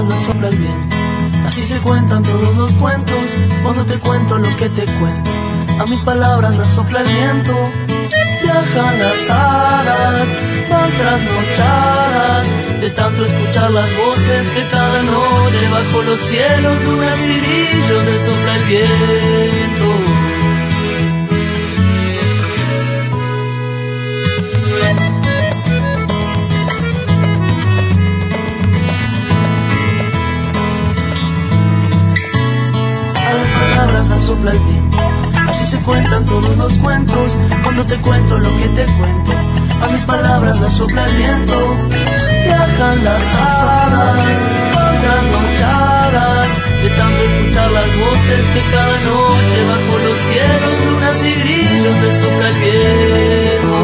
palabras las sopla el viento. Así se cuentan todos los cuentos, cuando te cuento lo que te cuento. A mis palabras las sopla el viento. Viajan las alas, van trasnochadas, de tanto escuchar las voces que cada noche bajo los cielos, lunas y grillos les sopla el viento. Sopla el viento. Así se cuentan todos los cuentos, cuando te cuento lo que te cuento. A mis palabras las sopla el viento. Viajan las alas, van trasnochadas, de tanto escuchar las voces que cada noche bajo los cielos, lunas y grillos les sopla el viento,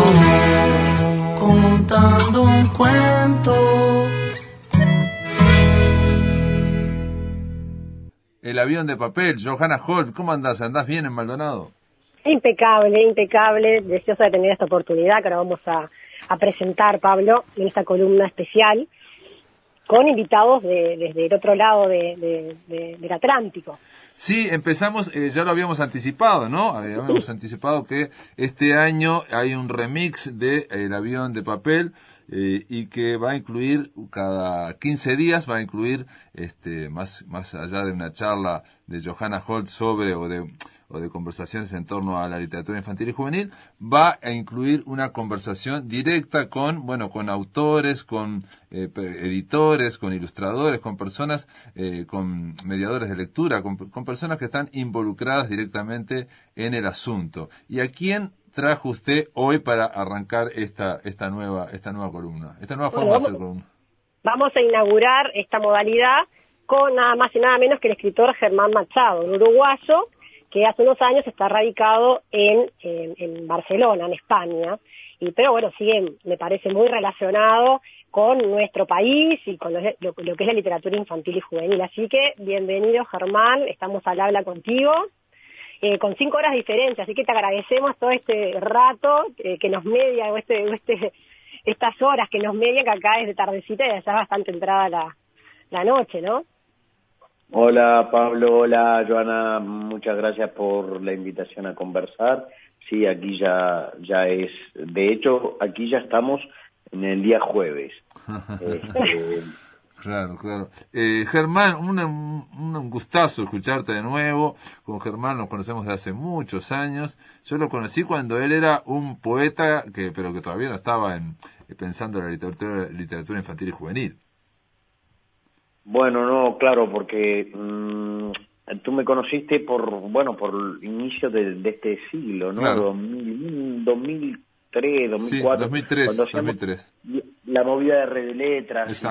contando un cuento. El avión de papel, Johanna Holt, ¿cómo andás? ¿Andás bien en Maldonado? Impecable, impecable, deseosa de tener esta oportunidad que ahora vamos a presentar, Pablo, en esta columna especial, con invitados desde el otro lado del Atlántico. Sí, empezamos, ya lo habíamos anticipado, ¿no? Habíamos anticipado que este año hay un remix de El avión de papel, y que va a incluir cada 15 días, va a incluir más allá de una charla de Johanna Holt sobre o de conversaciones en torno a la literatura infantil y juvenil, va a incluir una conversación directa con autores, con editores, con ilustradores, con personas, con mediadores de lectura, con personas que están involucradas directamente en el asunto. ¿Y a quién trajo usted hoy para arrancar esta nueva columna, esta nueva forma de hacer columna? Vamos a inaugurar esta modalidad con nada más y nada menos que el escritor Germán Machado, un uruguayo que hace unos años está radicado en Barcelona, en España, pero bueno, sigue, me parece, muy relacionado con nuestro país y con lo que es la literatura infantil y juvenil. Así que, bienvenido, Germán, estamos al habla contigo. Con 5 horas de diferencia, así que te agradecemos todo este rato que nos media, estas horas que nos media, que acá es de tardecita y allá es bastante entrada la noche, ¿no? Hola Pablo, hola Joana, muchas gracias por la invitación a conversar. Sí, aquí ya es, de hecho, aquí ya estamos en el día jueves. Claro. Germán, un gustazo escucharte de nuevo. Con Germán nos conocemos de hace muchos años. Yo lo conocí cuando él era un poeta, pero que todavía no estaba pensando en la literatura infantil y juvenil. Bueno, no, claro, porque tú me conociste por el inicio de este siglo, ¿no? Claro. 2003, 2004. Sí, 2003. La movida de Red de Letras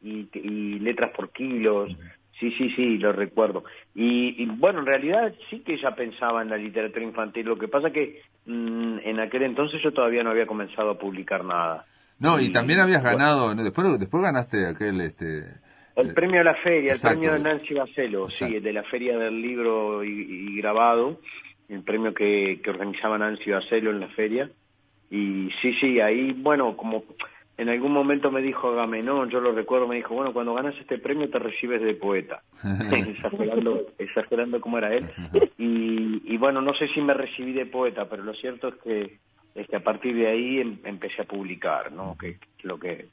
y Letras por Kilos. Sí, lo recuerdo. Y bueno, en realidad sí que ya pensaba en la literatura infantil. Lo que pasa que en aquel entonces yo todavía no había comenzado a publicar nada. No, y también habías ganado, después ganaste aquel el premio de la feria, exacto, el premio de Nancy Bacelo, sí, de la feria del libro y grabado, el premio que organizaba Nancy Bacelo en la feria. Y sí, ahí, bueno, como en algún momento me dijo Agamenón, yo lo recuerdo, me dijo, bueno, cuando ganas este premio te recibes de poeta, exagerando cómo era él. Y bueno, no sé si me recibí de poeta, pero lo cierto es que a partir de ahí empecé a publicar, ¿no? Que lo que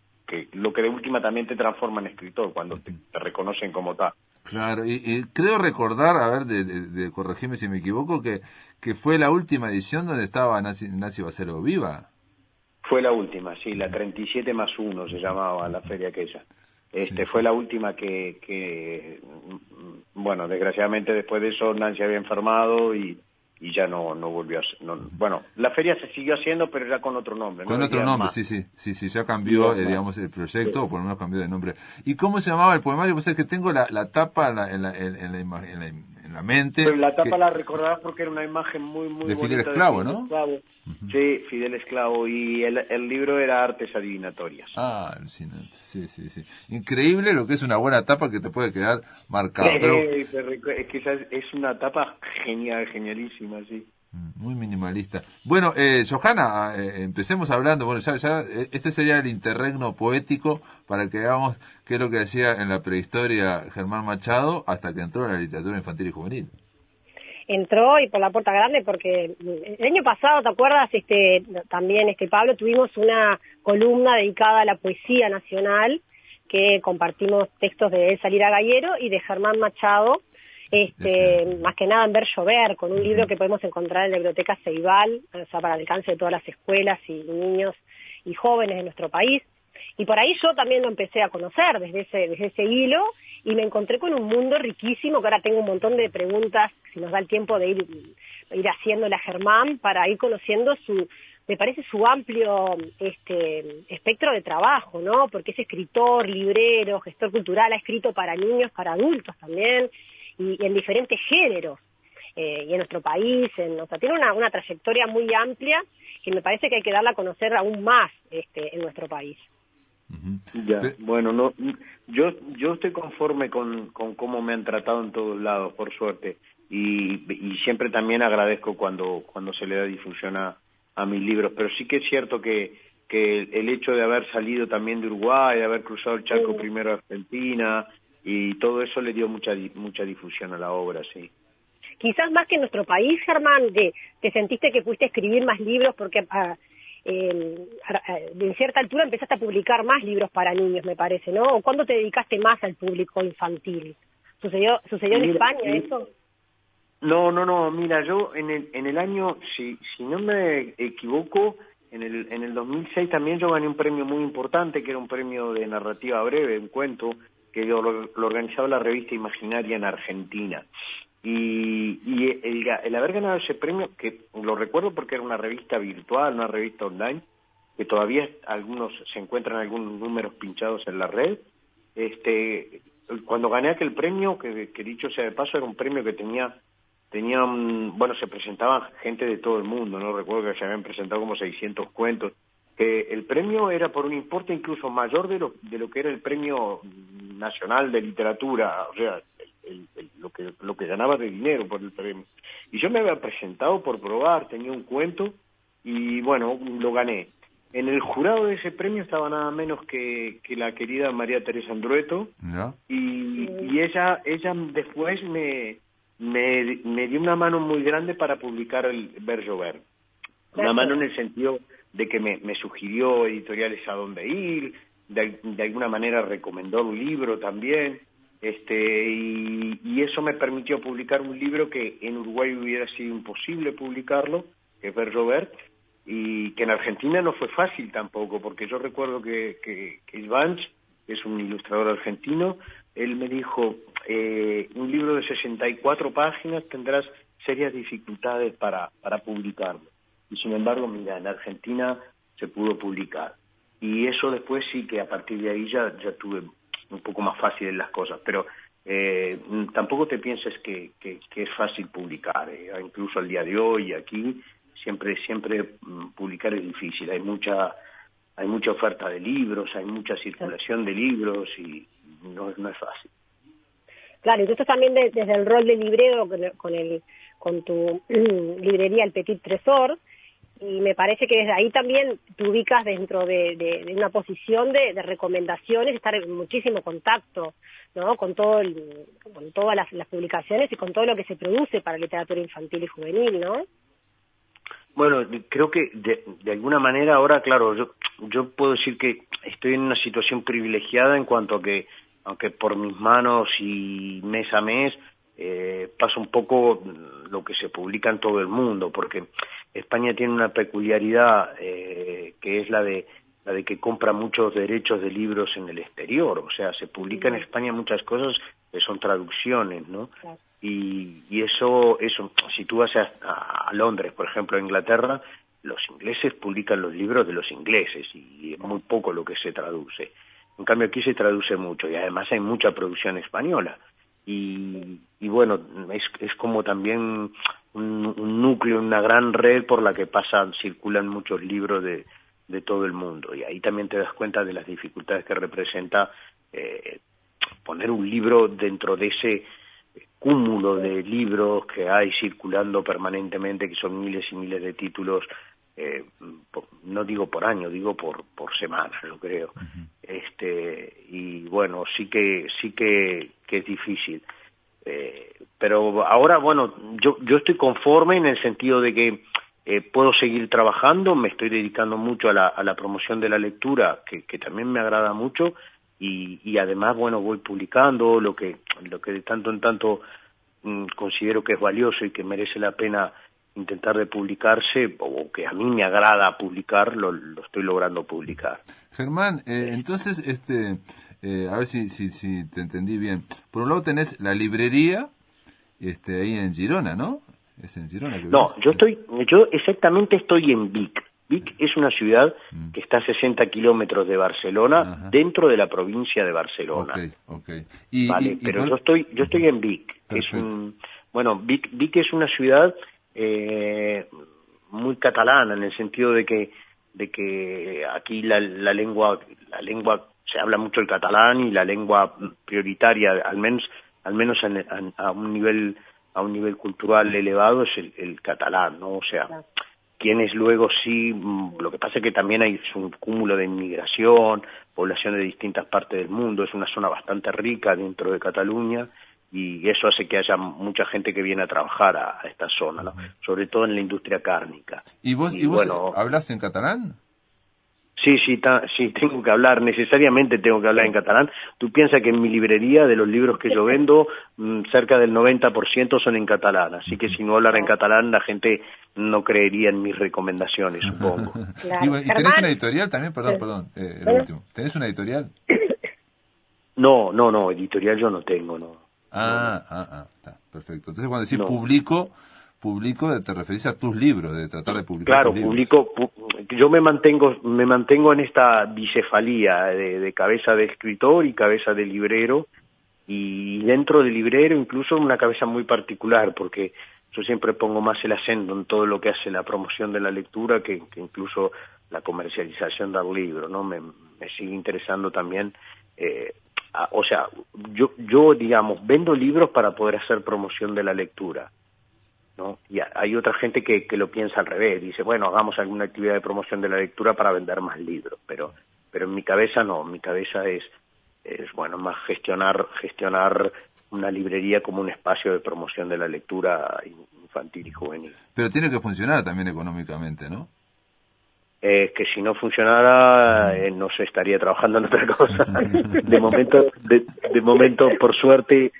de última también te transforma en escritor, cuando te reconocen como tal. Claro, y creo recordar, a ver, corregime si me equivoco, que fue la última edición donde estaba Nancy Bacelo viva. Fue la última, sí, la 37+1 se llamaba la feria aquella. Fue la última que bueno, desgraciadamente después de eso Nancy había enfermado y ya no volvió a ser. Bueno, la feria se siguió haciendo, pero ya con otro nombre. Con otro nombre, sí, ya cambió, digamos, el proyecto, sí. O por lo menos cambió de nombre. ¿Y cómo se llamaba el poemario? Pues es que tengo la tapa en la mente. Pero la tapa la recordarás porque era una imagen muy de bonita. Fidel Esclavo, ¿no? Esclavo. Uh-huh. Sí, Fidel Esclavo, y el libro era Artes Adivinatorias. Ah, alucinante, sí. Increíble lo que es una buena tapa que te puede quedar marcada. Es que es una tapa genialísima, sí. Muy minimalista. Bueno, Johanna, empecemos hablando. Bueno, ya este sería el interregno poético para que veamos qué es lo que hacía en la prehistoria Germán Machado hasta que entró en la literatura infantil y juvenil. Entró y por la puerta grande porque el año pasado, ¿te acuerdas? También Pablo, tuvimos una columna dedicada a la poesía nacional que compartimos textos de Elsa Lira Gayero y de Germán Machado. Más que nada en Ver Llover, con un libro que podemos encontrar en la Biblioteca Ceibal, o sea, para el alcance de todas las escuelas y niños y jóvenes de nuestro país. Y por ahí yo también lo empecé a conocer desde ese hilo y me encontré con un mundo riquísimo, que ahora tengo un montón de preguntas, si nos da el tiempo de ir haciéndole a Germán, para ir conociendo me parece su amplio espectro de trabajo, ¿no? Porque es escritor, librero, gestor cultural, ha escrito para niños, para adultos también, y en diferentes géneros, y en nuestro país, o sea, tiene una trayectoria muy amplia que me parece que hay que darla a conocer aún más en nuestro país. Ya, bueno, no, yo estoy conforme con cómo me han tratado en todos lados, por suerte, y siempre también agradezco cuando se le da difusión a mis libros, pero sí que es cierto que el hecho de haber salido también de Uruguay, de haber cruzado el charco primero a Argentina, y todo eso le dio mucha difusión a la obra, sí. Quizás más que en nuestro país, Germán, ¿te sentiste que pudiste escribir más libros? Porque de cierta altura empezaste a publicar más libros para niños, me parece, ¿no? ¿O cuándo te dedicaste más al público infantil? ¿Sucedió en España eso? No, mira, yo en el año, si no me equivoco, en el 2006 también yo gané un premio muy importante, que era un premio de narrativa breve, un cuento, que lo organizaba la revista Imaginaria en Argentina. Y el haber ganado ese premio, que lo recuerdo porque era una revista virtual, una revista online, que todavía se encuentran algunos números pinchados en la red. Cuando gané aquel premio, que dicho sea de paso, era un premio que tenía se presentaban gente de todo el mundo, no recuerdo que se habían presentado como 600 cuentos, que el premio era por un importe incluso mayor de lo que era el premio nacional de literatura, o sea, lo que ganaba de dinero por el premio. Y yo me había presentado por probar, tenía un cuento y bueno, lo gané. En el jurado de ese premio estaba nada menos que la querida María Teresa Andrueto, ¿no? Y ella después me dio una mano muy grande para publicar el Ver Llover. Una mano en el sentido de que me sugirió editoriales a dónde ir, de alguna manera recomendó un libro también, y eso me permitió publicar un libro que en Uruguay hubiera sido imposible publicarlo, que es Ver Llover, y que en Argentina no fue fácil tampoco, porque yo recuerdo que Ivanch, que es un ilustrador argentino, él me dijo, un libro de 64 páginas tendrás serias dificultades para publicarlo. Y sin embargo, mira, en Argentina se pudo publicar. Y eso después sí que a partir de ahí ya tuve un poco más fácil en las cosas. Pero tampoco te pienses que es fácil publicar. Incluso al día de hoy, aquí, siempre publicar es difícil. Hay mucha oferta de libros, hay mucha circulación de libros y no es fácil. Claro, y tú estás también desde el rol de librero con tu librería El Petit Tresor, y me parece que desde ahí también te ubicas dentro de una posición de recomendaciones, estar en muchísimo contacto, ¿no? con todas las publicaciones y con todo lo que se produce para literatura infantil y juvenil, ¿no? Bueno, creo que de alguna manera ahora, claro, yo puedo decir que estoy en una situación privilegiada en cuanto a que, aunque por mis manos y mes a mes, pasa un poco lo que se publica en todo el mundo, porque España tiene una peculiaridad que es la de que compra muchos derechos de libros en el exterior, o sea, se publica en España muchas cosas que son traducciones, ¿no? Claro. Y eso, si tú vas a Londres, por ejemplo, a Inglaterra, los ingleses publican los libros de los ingleses y es muy poco lo que se traduce. En cambio aquí se traduce mucho y además hay mucha producción española. Y bueno, es como también un núcleo, una gran red por la que circulan muchos libros de todo el mundo. Y ahí también te das cuenta de las dificultades que representa poner un libro dentro de ese cúmulo de libros que hay circulando permanentemente, que son miles y miles de títulos, no digo por año, digo por semana, yo creo. Y bueno, sí que es difícil. Pero ahora, bueno, yo estoy conforme en el sentido de que puedo seguir trabajando, me estoy dedicando mucho a la promoción de la lectura, que también me agrada mucho, y además, bueno, voy publicando lo que de tanto en tanto considero que es valioso y que merece la pena intentar de publicarse, o que a mí me agrada publicar, lo estoy logrando publicar. Germán, entonces, a ver si te entendí bien. Por un lado tenés la librería, ahí en Girona, ¿no? ¿Es en Girona que No, vivís? yo exactamente estoy en Vic. Vic es una ciudad que está a 60 kilómetros de Barcelona, Ajá. dentro de la provincia de Barcelona. Okay. Vale, pero yo estoy en Vic. Vic es una ciudad muy catalana, en el sentido de que aquí la lengua se habla mucho el catalán, y la lengua prioritaria, al menos a un nivel cultural elevado, es el catalán, ¿no? O sea, quienes luego sí, lo que pasa es que también hay un cúmulo de inmigración, población de distintas partes del mundo, es una zona bastante rica dentro de Cataluña, y eso hace que haya mucha gente que viene a trabajar a esta zona, ¿no? Sobre todo en la industria cárnica. ¿Y vos bueno, hablas en catalán? Sí, tengo que hablar, necesariamente tengo que hablar en catalán. Tú piensas que en mi librería, de los libros que yo vendo, cerca del 90% son en catalán, así que si no hablara en catalán, la gente no creería en mis recomendaciones, supongo. Claro. ¿Y tenés una editorial también? Perdón, lo último. ¿Tenés una editorial? No, editorial yo no tengo, no. Está, perfecto. Entonces cuando decís publico, te referís a tus libros, de tratar de publicar. Claro, tus libros. yo me mantengo en esta bicefalía de cabeza de escritor y cabeza de librero, y dentro del librero incluso una cabeza muy particular, porque yo siempre pongo más el acento en todo lo que hace la promoción de la lectura que incluso la comercialización del libro, ¿no? Me sigue interesando también, o sea, yo digamos, vendo libros para poder hacer promoción de la lectura, ¿no? Y hay otra gente que lo piensa al revés, dice, bueno, hagamos alguna actividad de promoción de la lectura para vender más libros, pero en mi cabeza no, mi cabeza es bueno, más gestionar una librería como un espacio de promoción de la lectura infantil y juvenil. Pero tiene que funcionar también económicamente, ¿no? Que si no funcionara, no se estaría trabajando en otra cosa. De momento, por suerte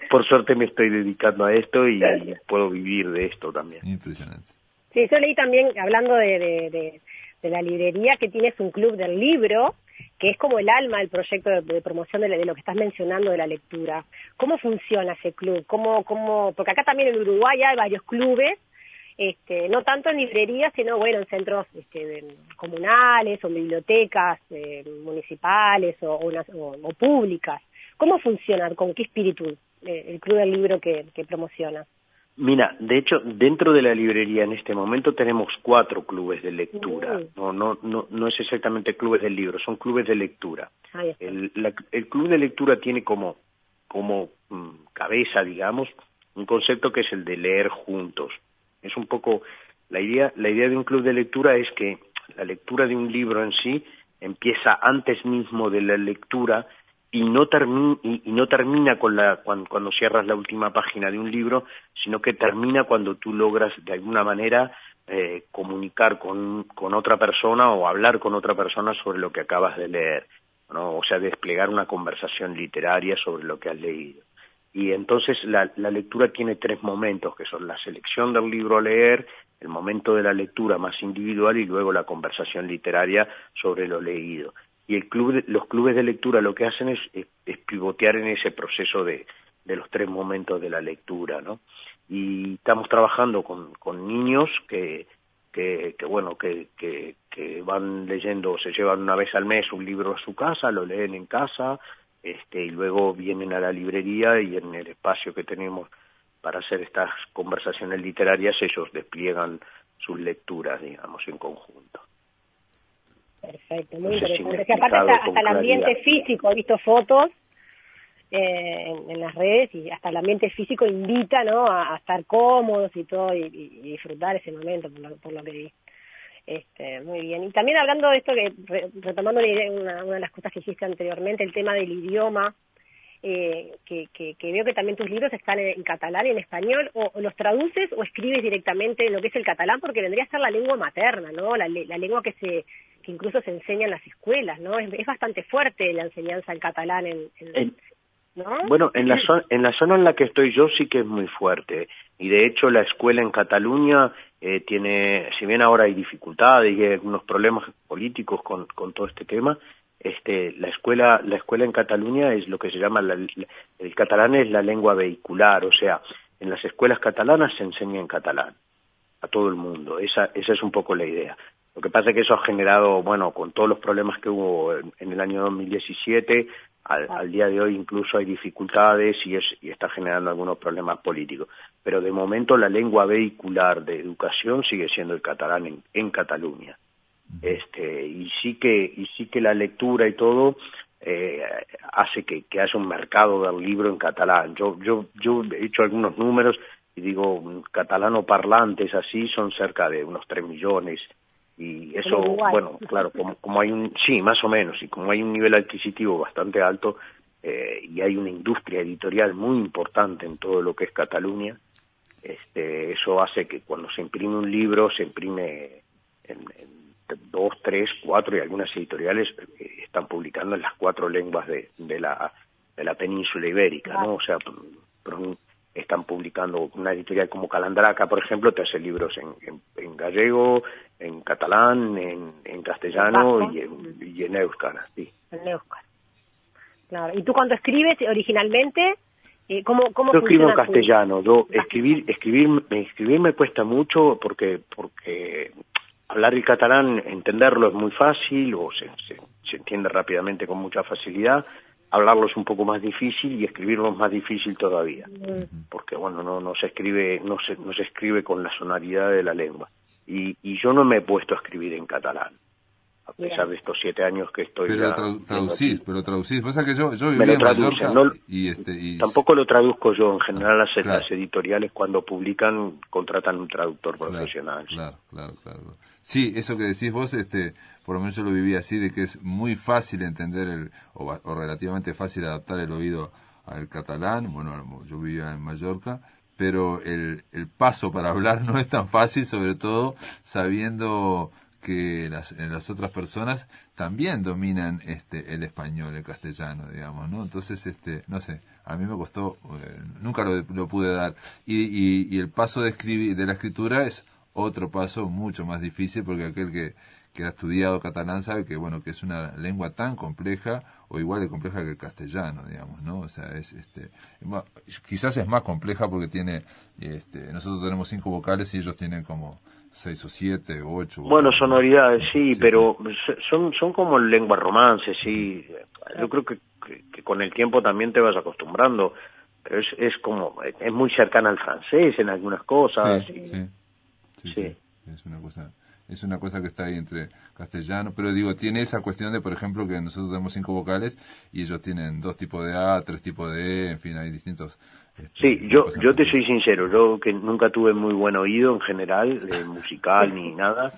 me estoy dedicando a esto y puedo vivir de esto también. Impresionante. Sí, yo leí también, hablando de la librería, que tienes un club del libro, que es como el alma del proyecto de promoción de lo que estás mencionando de la lectura. ¿Cómo funciona ese club? Porque acá también en Uruguay hay varios clubes, no tanto en librerías, sino bueno, en centros comunales o en bibliotecas municipales o públicas. ¿Cómo funciona? ¿Con qué espíritu el Club del Libro que promociona? Mira, de hecho, dentro de la librería en este momento tenemos 4 clubes de lectura. No es exactamente clubes del libro, son clubes de lectura. El club de lectura tiene como cabeza, digamos, un concepto que es el de leer juntos. Es un poco la idea de un club de lectura, es que la lectura de un libro en sí empieza antes mismo de la lectura y no termina cuando cierras la última página de un libro, sino que termina cuando tú logras de alguna manera comunicar con otra persona o hablar con otra persona sobre lo que acabas de leer, ¿no? O sea, desplegar una conversación literaria sobre lo que has leído. Y entonces la lectura tiene 3 momentos, que son la selección del libro a leer, el momento de la lectura más individual y luego la conversación literaria sobre lo leído. Y los clubes de lectura lo que hacen es pivotear en ese proceso de los 3 momentos de la lectura, ¿no? Y estamos trabajando con niños que van leyendo, se llevan una vez al mes un libro a su casa, lo leen en casa, y luego vienen a la librería, y en el espacio que tenemos para hacer estas conversaciones literarias ellos despliegan sus lecturas, digamos, en conjunto. Perfecto, muy interesante. Si aparte hasta el ambiente físico, he visto fotos, en las redes, y hasta el ambiente físico invita, ¿no?, a estar cómodos y todo, y disfrutar ese momento, por lo que vi. Muy bien. Y también hablando de esto, que retomando una de las cosas que dijiste anteriormente, el tema del idioma, que veo que también tus libros están en catalán y en español, o los traduces o escribes directamente lo que es el catalán, porque vendría a ser la lengua materna, ¿no?, la lengua que incluso se enseña en las escuelas, ¿no? Es bastante fuerte la enseñanza en catalán ¿no? Bueno, en la zona en la que estoy yo sí que es muy fuerte, y de hecho la escuela en Cataluña tiene, si bien ahora hay dificultades y hay algunos problemas políticos con todo este tema, la escuela en Cataluña es lo que se llama el catalán es la lengua vehicular, o sea, en las escuelas catalanas se enseña en catalán a todo el mundo. Esa es un poco la idea. Lo que pasa es que eso ha generado, bueno, con todos los problemas que hubo en el año 2017, al día de hoy incluso hay dificultades y está generando algunos problemas políticos. Pero de momento la lengua vehicular de educación sigue siendo el catalán en Cataluña. Y sí que la lectura y todo hace que haya un mercado del libro en catalán. Yo he hecho algunos números y digo, catalano parlantes así son cerca de unos 3 millones. Y eso, bueno, claro, como hay sí, más o menos, y como hay un nivel adquisitivo bastante alto, y hay una industria editorial muy importante en todo lo que es Cataluña, eso hace que cuando se imprime un libro, se imprime en 2, 3, 4, y algunas editoriales están publicando en las 4 lenguas de la península ibérica, ¿no? O sea, están publicando una editorial como Calandraca, por ejemplo, te hace libros en gallego, en catalán, en castellano y en éuscara, sí. En éuscara. Claro. ¿Y tú cuando escribes originalmente, cómo yo escribo en castellano? Escribir me cuesta mucho porque hablar el catalán, entenderlo es muy fácil, o se entiende rápidamente con mucha facilidad. Hablarlo es un poco más difícil y escribirlo es más difícil todavía, porque bueno, no se escribe con la sonoridad de la lengua. Y yo no me he puesto a escribir en catalán, a pesar de estos 7 años que estoy. Pero traducís. Pasa que yo vivía en Mallorca y tampoco lo traduzco yo. En general las editoriales cuando publican contratan un traductor profesional. Claro. Sí, eso que decís vos, por lo menos yo lo viví así, de que es muy fácil entender o relativamente fácil adaptar el oído al catalán. Bueno, yo vivía en Mallorca, pero el paso para hablar no es tan fácil, sobre todo sabiendo que las otras personas también dominan el español, el castellano, digamos, ¿no? Entonces, no sé, a mí me costó, nunca lo pude dar. Y el paso de la escritura es otro paso mucho más difícil, porque aquel que ha estudiado catalán sabe que, bueno, que es una lengua tan compleja o igual de compleja que el castellano, digamos, ¿no? O sea, quizás es más compleja porque tiene, nosotros tenemos 5 vocales y ellos tienen como 6 o 7 o 8. Bueno, sonoridades, sí, pero son como lenguas romances, sí. Yo creo que con el tiempo también te vas acostumbrando, pero es muy cercana al francés en algunas cosas. Sí. Es una cosa que está ahí entre castellano, pero digo, tiene esa cuestión de, por ejemplo, que nosotros tenemos 5 vocales y ellos tienen 2 tipos de A, 3 tipos de E, en fin, hay distintos. Sí, yo te soy sincero, yo que nunca tuve muy buen oído en general, musical ni nada,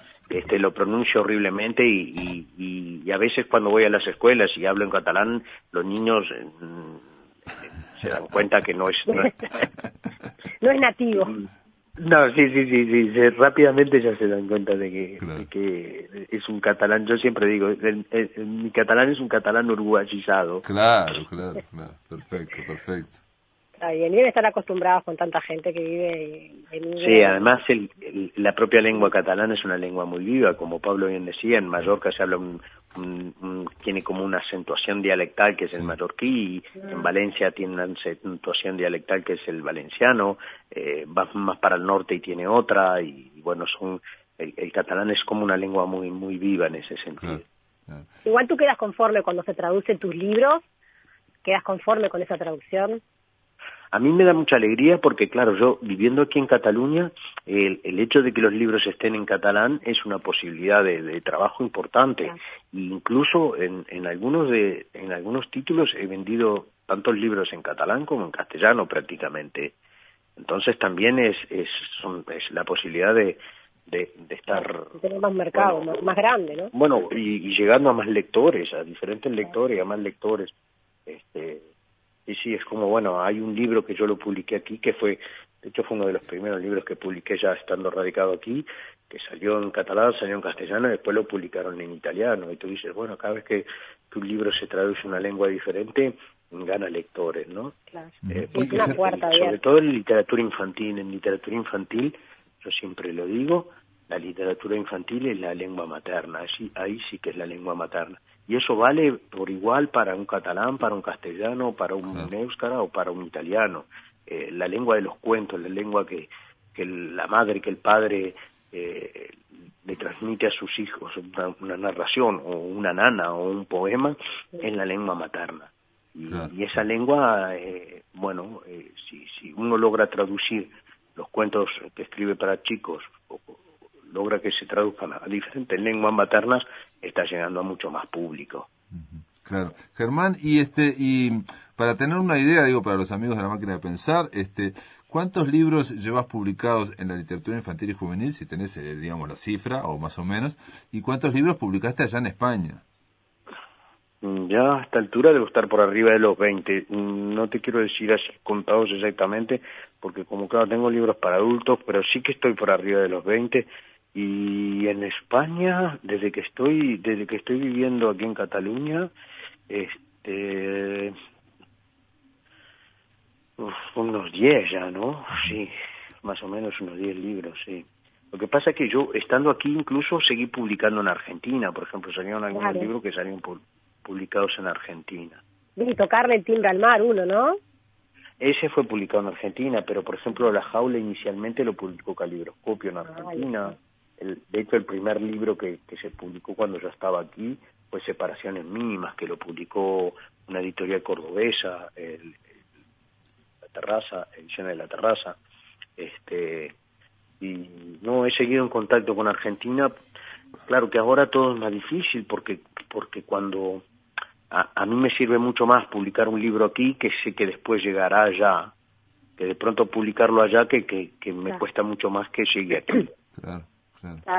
lo pronuncio horriblemente y a veces cuando voy a las escuelas y hablo en catalán, los niños se dan cuenta que no es no es nativo. No, sí, rápidamente ya se dan cuenta de que es un catalán. Yo siempre digo, mi catalán es un catalán uruguayizado. Claro, perfecto. Está bien, deben estar acostumbrados con tanta gente que vive en... Sí, además la propia lengua catalana es una lengua muy viva, como Pablo bien decía, en Mallorca se habla tiene como una acentuación dialectal que es el mallorquí, y en Valencia tiene una acentuación dialectal que es el valenciano, va más para el norte y tiene otra, y bueno, el catalán es como una lengua muy muy viva en ese sentido. Claro. Igual tú quedas conforme cuando se traducen tus libros, quedas conforme con esa traducción. A mí me da mucha alegría porque, claro, yo viviendo aquí en Cataluña, el hecho de que los libros estén en catalán es una posibilidad de trabajo importante. Claro. E incluso en algunos títulos he vendido tantos libros en catalán como en castellano prácticamente. Entonces también es la posibilidad de estar... Tener más mercado, bueno, más grande, ¿no? Bueno, y llegando a más lectores, a diferentes lectores y a más lectores. Y sí, es como, bueno, hay un libro que yo lo publiqué aquí, que de hecho fue uno de los primeros libros que publiqué ya estando radicado aquí, que salió en catalán, salió en castellano, y después lo publicaron en italiano. Y tú dices, bueno, cada vez que un libro se traduce a una lengua diferente, gana lectores, ¿no? Claro. Porque una puerta sobre todo en literatura infantil, yo siempre lo digo, la literatura infantil es la lengua materna, ahí sí que es la lengua materna. Y eso vale por igual para un catalán, para un castellano, para un éuskara o para un italiano. La lengua de los cuentos, la lengua que la madre, que el padre le transmite a sus hijos una narración o una nana o un poema, es la lengua materna. Y esa lengua, si uno logra traducir los cuentos que escribe para chicos, o logra que se traduzcan a diferentes lenguas maternas, está llegando a mucho más público. Claro. Germán, y para tener una idea, digo, para los amigos de La Máquina de Pensar, ¿cuántos libros llevas publicados en la literatura infantil y juvenil, si tenés, digamos, la cifra, o más o menos, y cuántos libros publicaste allá en España? Ya a esta altura debo estar por arriba de los 20. No te quiero decir así contados exactamente, porque como claro, tengo libros para adultos, pero sí que estoy por arriba de los 20. Y en España, desde que estoy viviendo aquí en Cataluña, unos 10 ya, ¿no? Sí, más o menos unos 10 libros, sí. Lo que pasa es que yo, estando aquí, incluso seguí publicando en Argentina. Por ejemplo, salieron algunos libros que salieron publicados en Argentina. Y tocarle el timbre al mar, uno, ¿no? Ese fue publicado en Argentina, pero por ejemplo La Jaula inicialmente lo publicó Calibroscopio en Argentina. De hecho, el primer libro que se publicó cuando yo estaba aquí fue Separaciones Mínimas, que lo publicó una editorial cordobesa, La Terraza, Ediciones de La Terraza. Y no he seguido en contacto con Argentina. Claro que ahora todo es más difícil porque cuando a mí me sirve mucho más publicar un libro aquí, que sé que después llegará allá, que de pronto publicarlo allá que me cuesta mucho más que llegue aquí. Claro,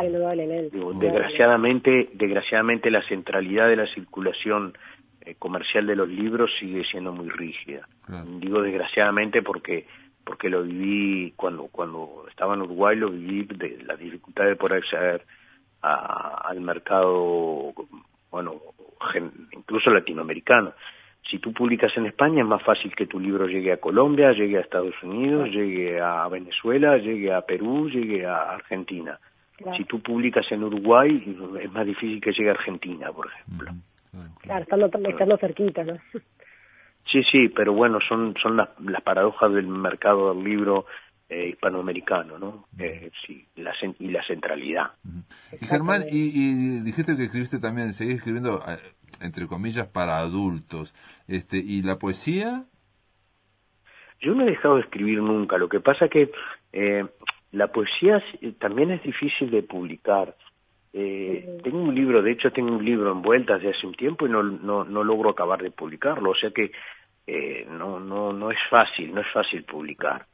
indudablemente. Digo, desgraciadamente la centralidad de la circulación comercial de los libros sigue siendo muy rígida. Digo desgraciadamente porque lo viví cuando estaba en Uruguay, lo viví de la dificultad de poder acceder al mercado, bueno, incluso latinoamericano. Si tú publicas en España es más fácil que tu libro llegue a Colombia, llegue a Estados Unidos, llegue a Venezuela, llegue a Perú, llegue a Argentina. Claro. Si tú publicas en Uruguay es más difícil que llegue a Argentina, por ejemplo. Claro, estando cerquita, ¿no? Sí, pero bueno, son las paradojas del mercado del libro hispanoamericano, ¿no? Sí, y la centralidad. Y Germán, y dijiste que escribiste también, seguís escribiendo, entre comillas, para adultos. ¿Y la poesía? Yo no he dejado de escribir nunca. Lo que pasa que la poesía también es difícil de publicar. Tengo un libro en vueltas de hace un tiempo y no logro acabar de publicarlo. O sea que no es fácil publicar.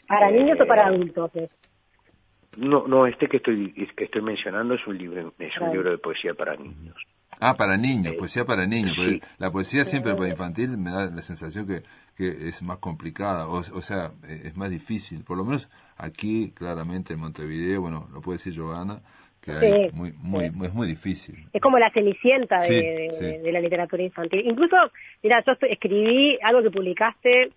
¿Para niños o para adultos? No, que estoy mencionando es un libro de poesía para niños. Para niños, poesía para niños. Sí. La poesía siempre para infantil me da la sensación que es más complicada, o sea, es más difícil. Por lo menos aquí, claramente, en Montevideo, bueno, lo puede decir Giovanna, que hay es muy difícil. Es como la Cenicienta de la literatura infantil. Incluso, mira, yo escribí algo que publicaste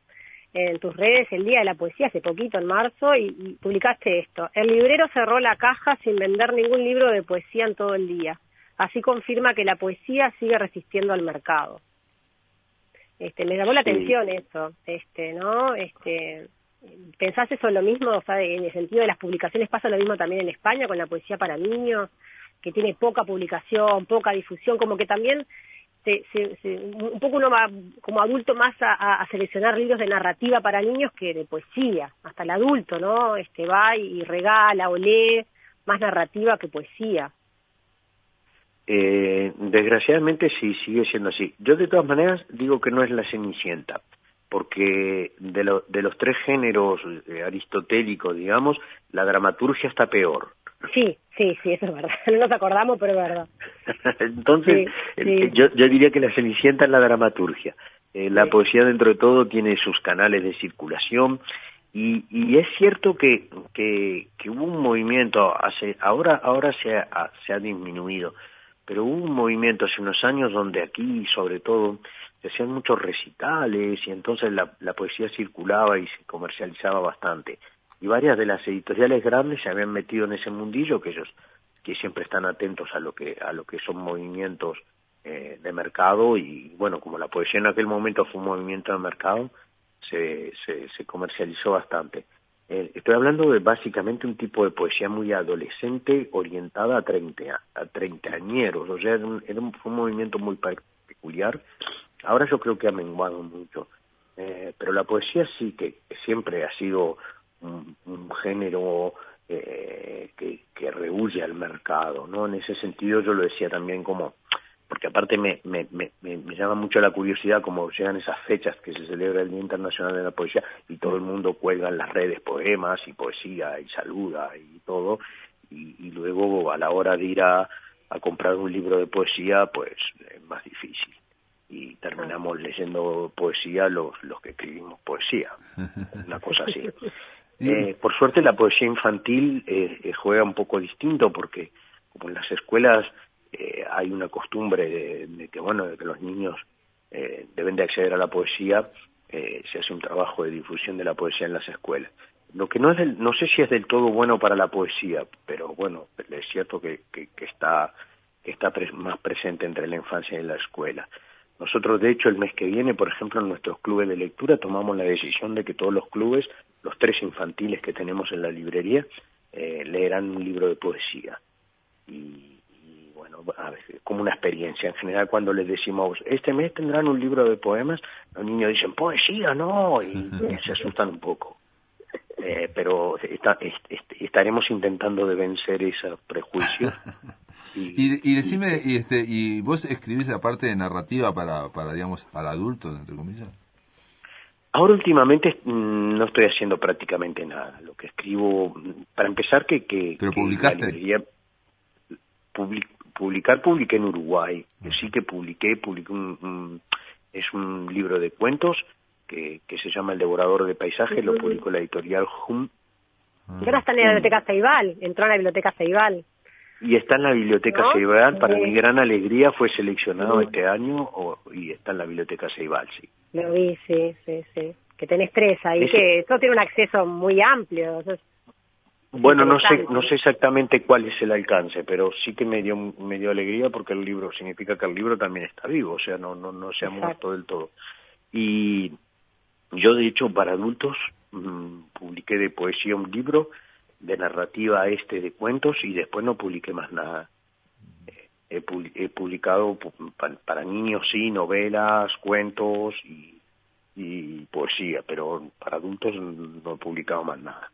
en tus redes el Día de la Poesía hace poquito, en marzo, y publicaste esto. El librero cerró la caja sin vender ningún libro de poesía en todo el día. Así confirma que la poesía sigue resistiendo al mercado. Me llamó la atención eso, ¿no? ¿Pensás eso lo mismo? O sea, en el sentido de las publicaciones, ¿pasa lo mismo también en España con la poesía para niños? Que tiene poca publicación, poca difusión, como que también un poco uno va como adulto más a seleccionar libros de narrativa para niños que de poesía. Hasta el adulto, ¿no? Va y regala o lee más narrativa que poesía. Desgraciadamente sí, sigue siendo así. Yo de todas maneras digo que no es la Cenicienta, porque de los tres géneros aristotélicos, digamos, la dramaturgia está peor. Sí, eso es verdad. No nos acordamos, pero es verdad. Entonces, sí. Yo diría que la Cenicienta es la dramaturgia. La poesía, dentro de todo, tiene sus canales de circulación, y es cierto que hubo un movimiento, ahora se ha disminuido, pero hubo un movimiento hace unos años donde aquí, sobre todo, se hacían muchos recitales, y entonces la poesía circulaba y se comercializaba bastante. Y varias de las editoriales grandes se habían metido en ese mundillo, que ellos que siempre están atentos a lo que son movimientos de mercado, y bueno, como la poesía en aquel momento fue un movimiento de mercado, se comercializó bastante. Estoy hablando de básicamente un tipo de poesía muy adolescente, orientada a treintañeros, o sea, fue un movimiento muy peculiar. Ahora yo creo que ha menguado mucho, pero la poesía sí que siempre ha sido un género que rehúye al mercado, ¿no? En ese sentido yo lo decía también porque aparte me llama mucho la curiosidad cómo llegan esas fechas que se celebra el Día Internacional de la Poesía y todo el mundo cuelga en las redes poemas y poesía y saluda y todo, y luego a la hora de ir a comprar un libro de poesía, pues es más difícil. Y terminamos leyendo poesía los que escribimos poesía, una cosa así. Por suerte la poesía infantil juega un poco distinto, porque como en las escuelas hay una costumbre de que los niños deben de acceder a la poesía, se hace un trabajo de difusión de la poesía en las escuelas. Lo que no sé si es del todo bueno para la poesía, pero bueno, es cierto que está más presente entre la infancia y la escuela. Nosotros, de hecho, el mes que viene, por ejemplo, en nuestros clubes de lectura tomamos la decisión de que todos los clubes, los 3 infantiles que tenemos en la librería, leerán un libro de poesía. Y bueno, a veces, como una experiencia. En general, cuando les decimos, este mes tendrán un libro de poemas, los niños dicen, poesía, no, y se asustan un poco. Pero estaremos intentando de vencer esos prejuicios. Y decime, y vos escribís la parte de narrativa para digamos, para adultos, entre comillas. Ahora últimamente no estoy haciendo prácticamente nada. Lo que escribo, para empezar, ¿Pero publicaste? La librería, publiqué en Uruguay. Yo sí que publiqué es un libro de cuentos que se llama El Devorador de Paisajes, lo publicó la editorial Hum. Y ahora está en la biblioteca Ceibal, entró en la biblioteca Ceibal. Y está en la biblioteca Ceibal, para mi gran alegría fue seleccionado este año y está en la biblioteca Ceibal, sí. Lo vi, sí, que tenés 3 ahí, que eso tiene un acceso muy amplio. Bueno, no sé exactamente cuál es el alcance, pero sí que me dio alegría, porque el libro significa que el libro también está vivo, o sea, no se ha muerto del todo. Y yo, de hecho, para adultos publiqué de poesía un libro, de narrativa de cuentos, y después no publiqué más nada. He publicado para niños, sí, novelas, cuentos y poesía, pero para adultos no he publicado más nada.